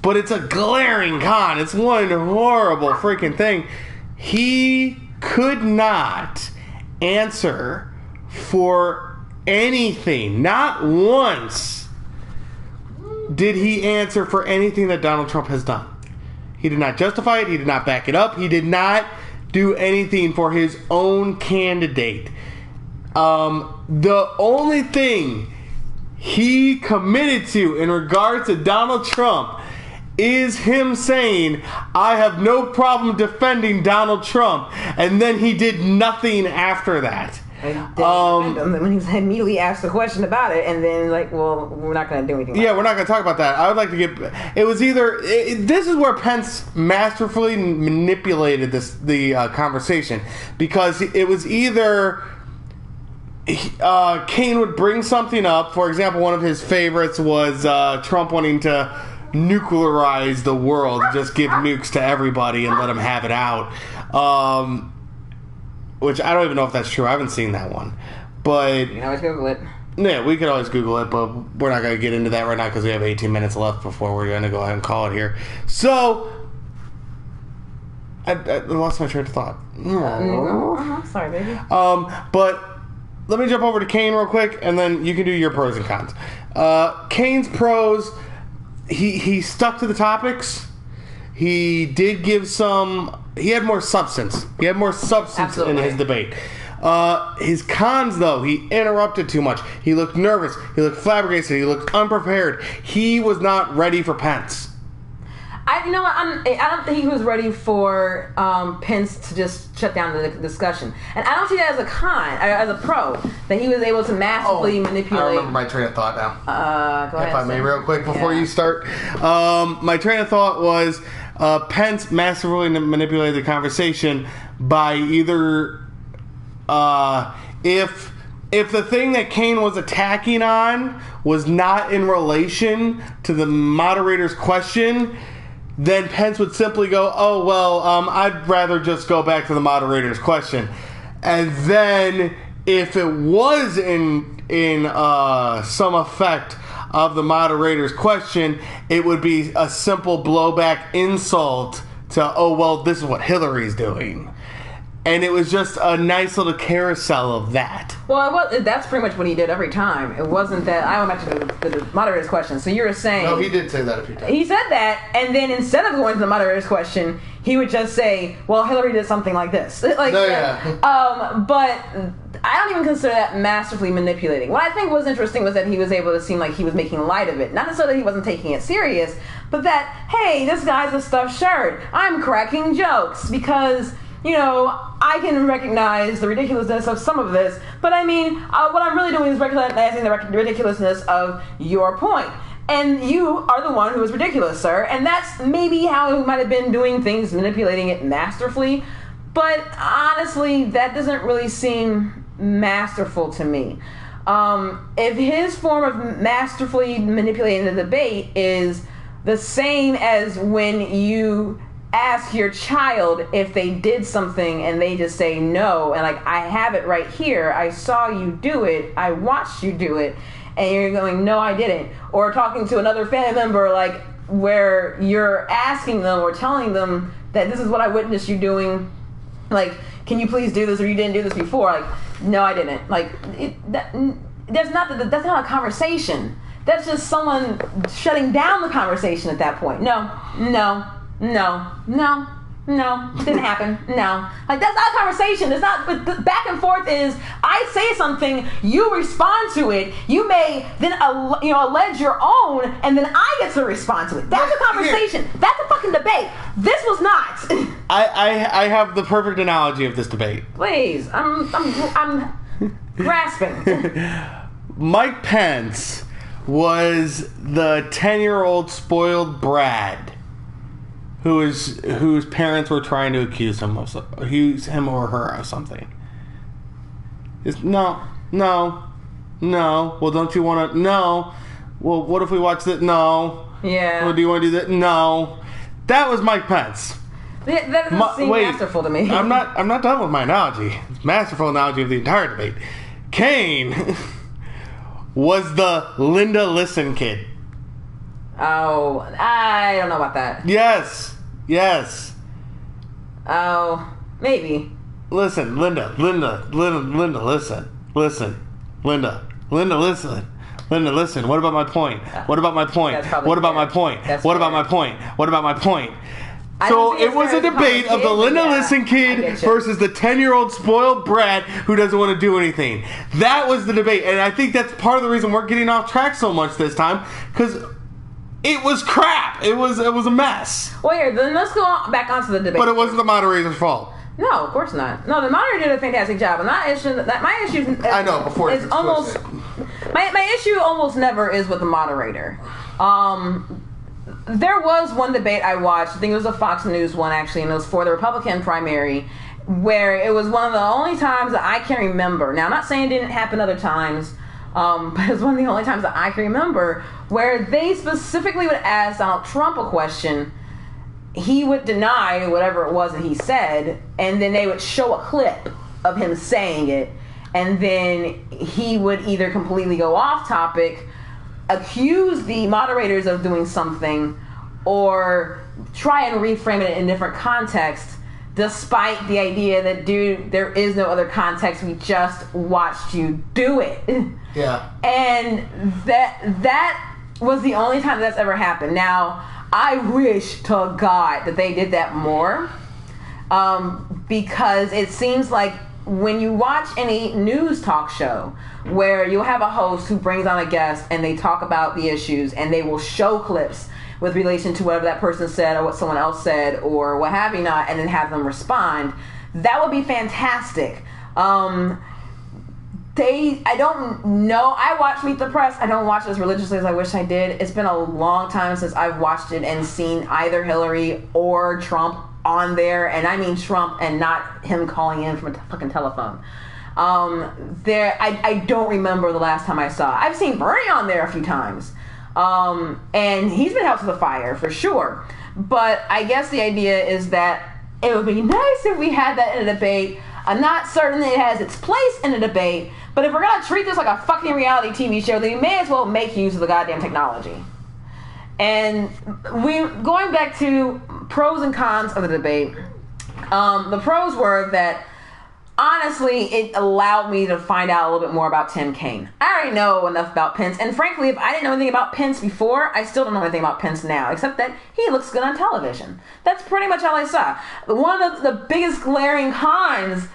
but it's a glaring con. It's one horrible freaking thing. He could not answer for anything. Not once did he answer for anything that Donald Trump has done. He did not justify it. He did not back it up. He did not do anything for his own candidate. The only thing he committed to in regards to Donald Trump is him saying, I have no problem defending Donald Trump, and then he did nothing after that. When he immediately asked the question about it, and then like, well, we're not going to do anything. Yeah, we're not going to talk about that. I would like to get. It was either. This is where Pence masterfully manipulated the conversation, because it was either Kane would bring something up. For example, one of his favorites was Trump wanting to nuclearize the world, just give nukes to everybody and let them have it out. Which I don't even know if that's true. I haven't seen that one. But you can always Google it. Yeah, we could always Google it, but we're not going to get into that right now because we have 18 minutes left before we're going to go ahead and call it here. So, I lost my train of thought. Sorry, baby. But let me jump over to Kane real quick, and then you can do your pros and cons. Kane's pros, he stuck to the topics. He did give some. He had more substance. He had more substance Absolutely. In his debate. His cons, though, he interrupted too much. He looked nervous. He looked flabbergasted. He looked unprepared. He was not ready for Pence. I don't think he was ready for Pence to just shut down the discussion. And I don't see that as a con, as a pro, that he was able to massively manipulate. I remember my train of thought now. Go ahead. If I may, real quick, before you start. My train of thought was Pence massively manipulated the conversation by either if the thing that Kane was attacking on was not in relation to the moderator's question, then Pence would simply go, oh, well, I'd rather just go back to the moderator's question. And then if it was in some effect of the moderator's question, it would be a simple blowback insult to, oh, well, this is what Hillary's doing. And it was just a nice little carousel of that. Well, that's pretty much what he did every time. It wasn't that. I went back to the moderator's question. So you were saying. No, he did say that a few times. He said that, and then instead of going to the moderator's question, he would just say, well, Hillary did something like this. But I don't even consider that massively manipulating. What I think was interesting was that he was able to seem like he was making light of it. Not necessarily that he wasn't taking it serious, but that, hey, this guy's a stuffed shirt. I'm cracking jokes. Because I can recognize the ridiculousness of some of this, but I mean, what I'm really doing is recognizing the ridiculousness of your point. And you are the one who is ridiculous, sir. And that's maybe how he might have been doing things, manipulating it masterfully. But honestly, that doesn't really seem masterful to me. If his form of masterfully manipulating the debate is the same as when you ask your child if they did something and they just say no, and like, I have it right here, I saw you do it, I watched you do it, and you're going, no, I didn't. Or talking to another family member, like, where you're asking them or telling them that this is what I witnessed you doing, like, can you please do this, or you didn't do this before? Like, no, I didn't. Like, that's not a conversation. That's just someone shutting down the conversation at that point. No, didn't happen. No. Like, that's not a conversation. It's not, but the back and forth is, I say something, you respond to it, you may then, allege your own, and then I get to respond to it. That's a conversation. That's a fucking debate. This was not. I have the perfect analogy of this debate. Please. I'm grasping. Mike Pence was the 10-year-old spoiled brat whose parents were trying to accuse him or her of something. No. Well, don't you want to? No. Well, what if we watch that? No. Yeah. Well, do you want to do that? No. That was Mike Pence. That doesn't seem masterful to me. I'm not done with my analogy. It's a masterful analogy of the entire debate. Kane was the Linda Listen kid. Oh, I don't know about that. Yes. Oh, maybe. Listen, Linda, listen. Linda, listen. Linda, listen. What about my point? What about my point? What about my point? What about my point? What about my point? So it was a debate of the Linda Listen kid versus the 10-year-old spoiled brat who doesn't want to do anything. That was the debate, and I think that's part of the reason we're getting off track so much this time, because it was crap. It was a mess. Well, here, then let's go back onto the debate. But it wasn't the moderator's fault. No, of course not. No, the moderator did a fantastic job, and my issue. I know before it's almost my issue almost never is with the moderator. There was one debate I watched. I think it was a Fox News one actually, and it was for the Republican primary, where it was one of the only times that I can remember. Now, I'm not saying it didn't happen other times. But it's one of the only times that I can remember where they specifically would ask Donald Trump a question, he would deny whatever it was that he said, and then they would show a clip of him saying it, and then he would either completely go off topic, accuse the moderators of doing something, or try and reframe it in a different context, despite the idea that, dude, there is no other context, we just watched you do it. Yeah. And that was the only time that's ever happened. Now, I wish to God that they did that more, because it seems like when you watch any news talk show where you'll have a host who brings on a guest and they talk about the issues and they will show clips with relation to whatever that person said or what someone else said or what have you not, and then have them respond, that would be fantastic. I don't know. I watch Meet the Press. I don't watch it as religiously as I wish I did. It's been a long time since I've watched it and seen either Hillary or Trump on there, and I mean Trump and not him calling in from a fucking telephone. I don't remember the last time I saw it. I've seen Bernie on there a few times, and he's been held to the fire for sure. But I guess the idea is that it would be nice if we had that in a debate. I'm not certain that it has its place in a debate, but if we're gonna treat this like a fucking reality TV show, then we may as well make use of the goddamn technology. And going back to pros and cons of the debate, the pros were that honestly it allowed me to find out a little bit more about Tim Kaine. I already know enough about Pence, and frankly, if I didn't know anything about Pence before, I still don't know anything about Pence now, except that he looks good on television. That's pretty much all I saw. One of the biggest glaring cons,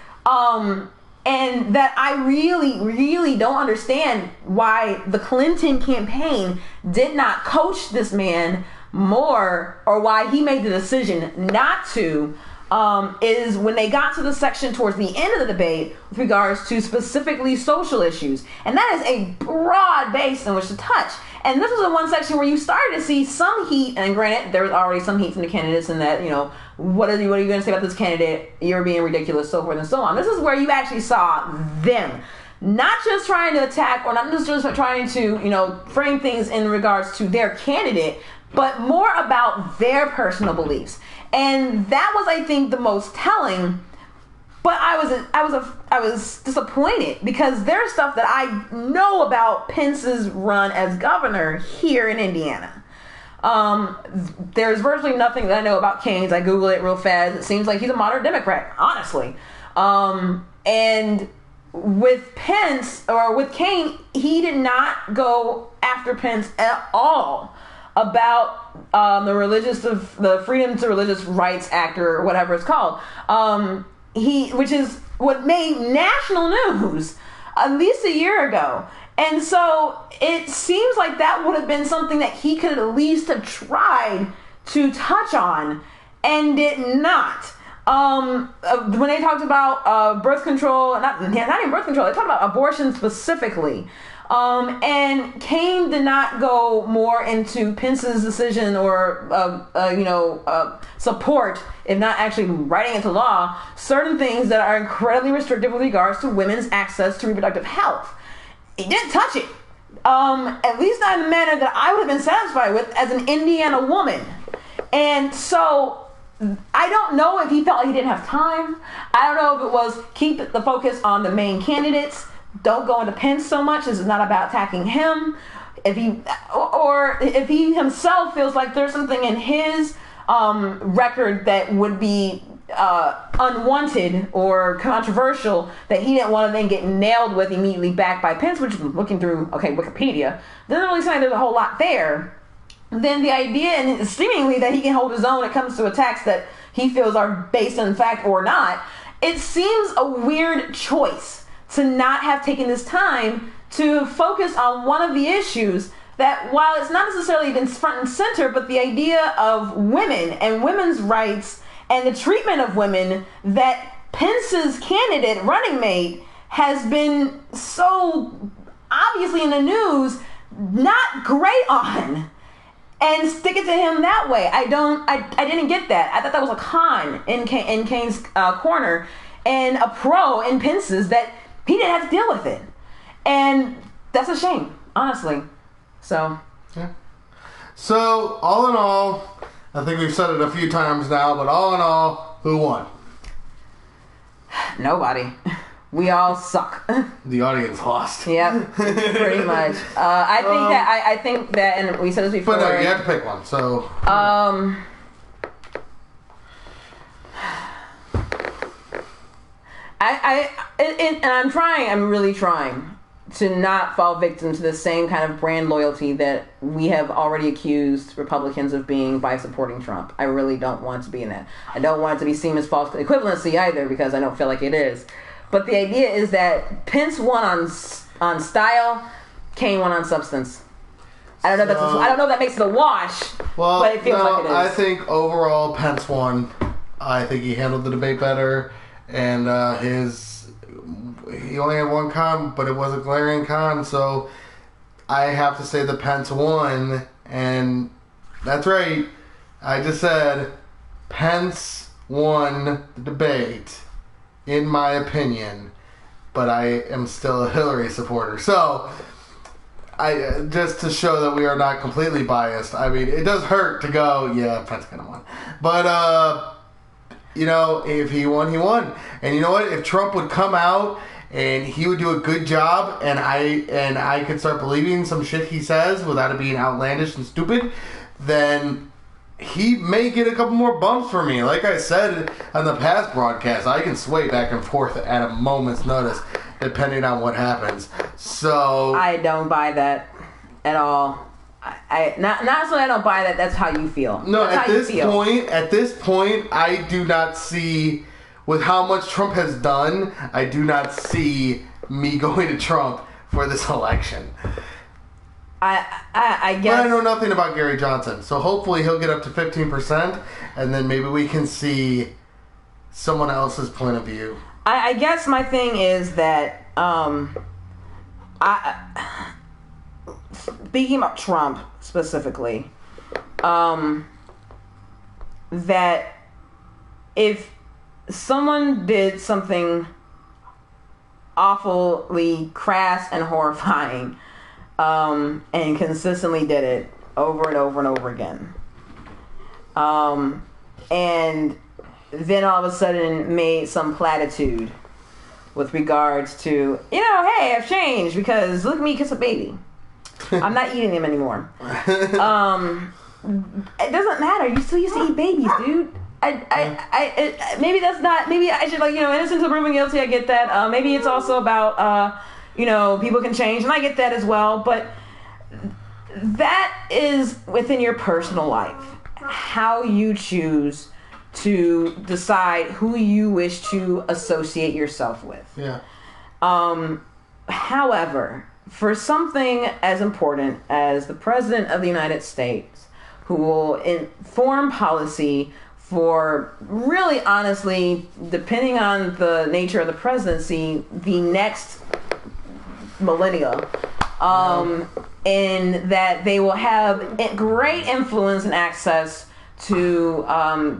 and that I really, really don't understand why the Clinton campaign did not coach this man more, or why he made the decision not to, is when they got to the section towards the end of the debate with regards to specifically social issues. And that is a broad base in which to touch. And this was the one section where you started to see some heat, and granted, there was already some heat from the candidates in that, what are you going to say about this candidate? You're being ridiculous, so forth and so on. This is where you actually saw them not just trying to attack or not just trying to, frame things in regards to their candidate, but more about their personal beliefs. And that was, I think, the most telling. But I was disappointed because there's stuff that I know about Pence's run as governor here in Indiana. There's virtually nothing that I know about Kane's. I Googled it real fast. It seems like he's a moderate Democrat, honestly. And with Pence, or with Kane, he did not go after Pence at all about the Freedom to Religious Rights Act, or whatever it's called. Which is what made national news at least a year ago. And so it seems like that would have been something that he could at least have tried to touch on and did not. When they talked about birth control, not even birth control, they talked about abortion specifically. And Kane did not go more into Pence's decision or, support, if not actually writing into law, certain things that are incredibly restrictive with regards to women's access to reproductive health. He didn't touch it. At least not in the manner that I would have been satisfied with as an Indiana woman. And so I don't know if he felt like he didn't have time. I don't know if it was keep the focus on the main candidates. Don't go into Pence so much. This is not about attacking him. If he himself feels like there's something in his record that would be unwanted or controversial that he didn't want to then get nailed with immediately back by Pence, which looking through Wikipedia doesn't really seem like there's a whole lot there. Then the idea and seemingly that he can hold his own when it comes to attacks that he feels are based on fact or not, it seems a weird choice to not have taken this time to focus on one of the issues that, while it's not necessarily been front and center, but the idea of women and women's rights and the treatment of women that Pence's candidate, running mate, has been so obviously in the news not great on. And stick it to him that way. I didn't get that. I thought that was a con in Kane's corner and a pro in Pence's that he didn't have to deal with it. And that's a shame, honestly. So. Yeah. So, all in all, I think we've said it a few times now, but all in all, who won? Nobody. We all suck. The audience lost. Yep, pretty much. I think that, and we said this before. But no, you have to pick one. So. I'm really trying to not fall victim to the same kind of brand loyalty that we have already accused Republicans of being by supporting Trump. I really don't want to be in that. I don't want it to be seen as false equivalency either, because I don't feel like it is. But the idea is that Pence won on style, Kane won on substance. I don't know if that makes it a wash, but it feels like it is. I think overall Pence won. I think he handled the debate better, and he only had one con, but it was a glaring con, so I have to say that Pence won, and that's right. I just said Pence won the debate, in my opinion, but I am still a Hillary supporter. So, just to show that we are not completely biased, I mean, it does hurt to go, yeah, Pence kind of won. But, if he won, he won. And you know what? If Trump would come out and he would do a good job, and I could start believing some shit he says without it being outlandish and stupid, then he may get a couple more bumps for me. Like I said on the past broadcast, I can sway back and forth at a moment's notice, depending on what happens. So I don't buy that at all. Not so I don't buy that. That's how you feel. No, at this point, I do not see, with how much Trump has done, I do not see me going to Trump for this election. I guess. But I know nothing about Gary Johnson, so hopefully he'll get up to 15%, and then maybe we can see someone else's point of view. I guess my thing is that speaking about Trump specifically, that if someone did something awfully crass and horrifying, and consistently did it over and over and over again, and then all of a sudden made some platitude with regards to, hey, I've changed because look at me kiss a baby. I'm not eating them anymore. It doesn't matter. You still used to eat babies, dude. Maybe that's not. Maybe I should innocent until proven guilty. I get that. Maybe it's also about people can change, and I get that as well. But that is within your personal life, how you choose to decide who you wish to associate yourself with. Yeah. However, for something as important as the President of the United States, who will inform policy for really honestly, depending on the nature of the presidency, the next millennia, in that they will have great influence and access to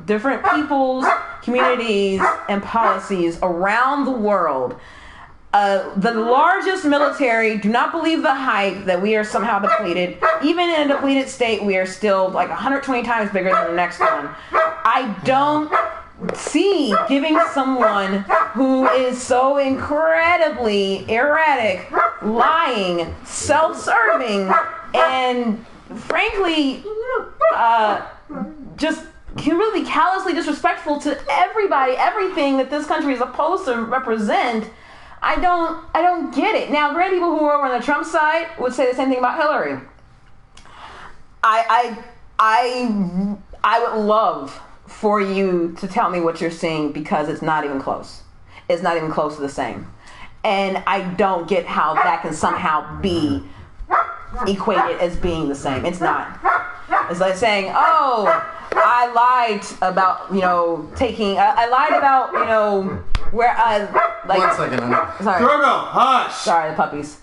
different peoples, communities, and policies around the world. The largest military, do not believe the hype that we are somehow depleted. Even in a depleted state, we are still 120 times bigger than the next one. I don't see giving someone who is so incredibly erratic, lying, self-serving, and frankly, just really callously disrespectful to everybody, everything that this country is supposed to represent. I don't get it. Now, granted, people who are on the Trump side would say the same thing about Hillary. I would love for you to tell me what you're seeing, because it's not even close. It's not even close to the same. And I don't get how that can somehow be equated as being the same. It's not. It's like saying, oh, I lied about, I lied about, where I, 1 second. Sorry. Drogo, hush! Sorry, the puppies.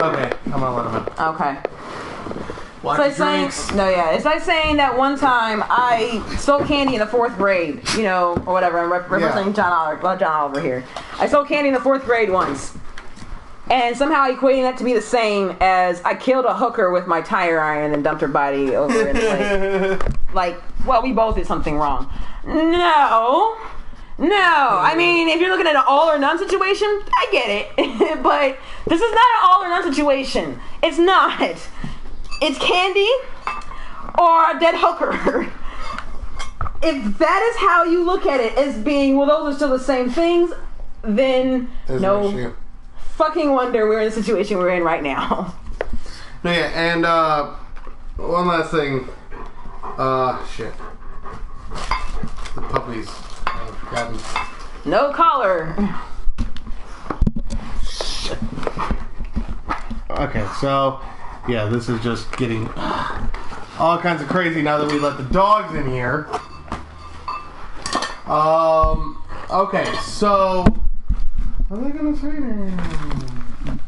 Okay, I'm gonna let him in. Okay. Watch It's like drinks. saying, it's like saying that one time I stole candy in the 4th grade, or whatever. I'm representing John Oliver here. I stole candy in the 4th grade once. And somehow equating that to be the same as I killed a hooker with my tire iron and dumped her body over in the lake. We both did something wrong. No. I mean, if you're looking at an all or none situation, I get it. But this is not an all or none situation. It's not. It's candy or a dead hooker. If that is how you look at it, as being, well, those are still the same things, then There's no an issue. fucking wonder we're in the situation we're in right now. No, yeah, and one last thing. Shit. The puppies have gotten... No collar. Shit. Okay, so, yeah, this is just getting all kinds of crazy now that we let the dogs in here. Okay, so... What are they gonna say now?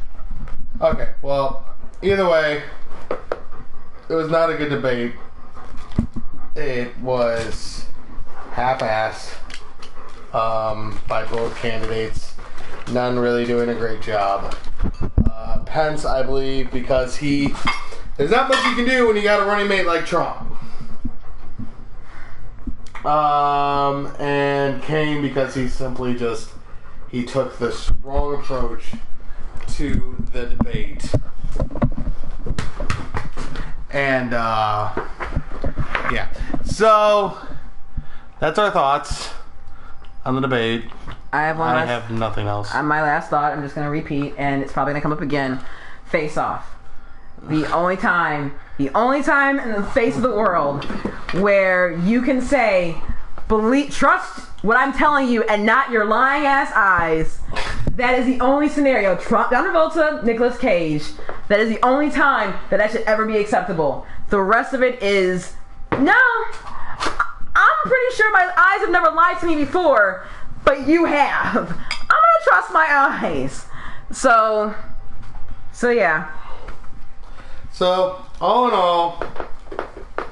Okay, well, either way, it was not a good debate. It was half-assed by both candidates. None really doing a great job. Pence, I believe, because there's not much you can do when you got a running mate like Trump. And Kane, because he simply he took the wrong approach to the debate. And, yeah. So, that's our thoughts on the debate. I have nothing else. My last thought, I'm just going to repeat, and it's probably going to come up again. Face Off. The only time in the face of the world where you can say, trust what I'm telling you and not your lying ass eyes. That is the only scenario. Trump, John Travolta, Nicolas Cage. That is the only time that should ever be acceptable. The rest of it is, no. I'm pretty sure my eyes have never lied to me before, but you have. I'm gonna trust my eyes. So yeah. So, all in all,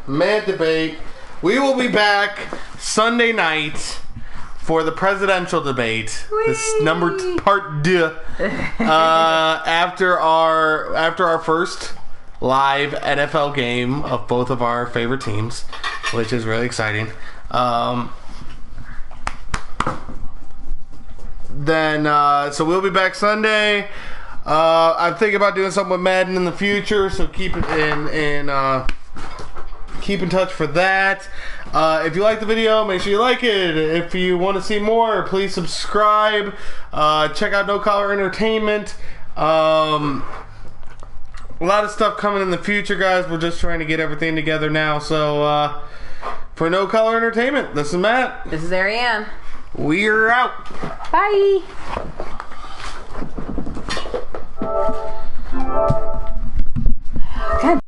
mad debate. We will be back Sunday night for the presidential debate. Whee! This part 2. After our first live NFL game of both of our favorite teams, which is really exciting. So we'll be back Sunday. I'm thinking about doing something with Madden in the future, so keep it keep in touch for that. If you like the video, make sure you like it. If you want to see more, please subscribe. Check out No Collar Entertainment. A lot of stuff coming in the future, guys. We're just trying to get everything together now. So, for No Collar Entertainment, this is Matt. This is Ariane. We're out. Bye.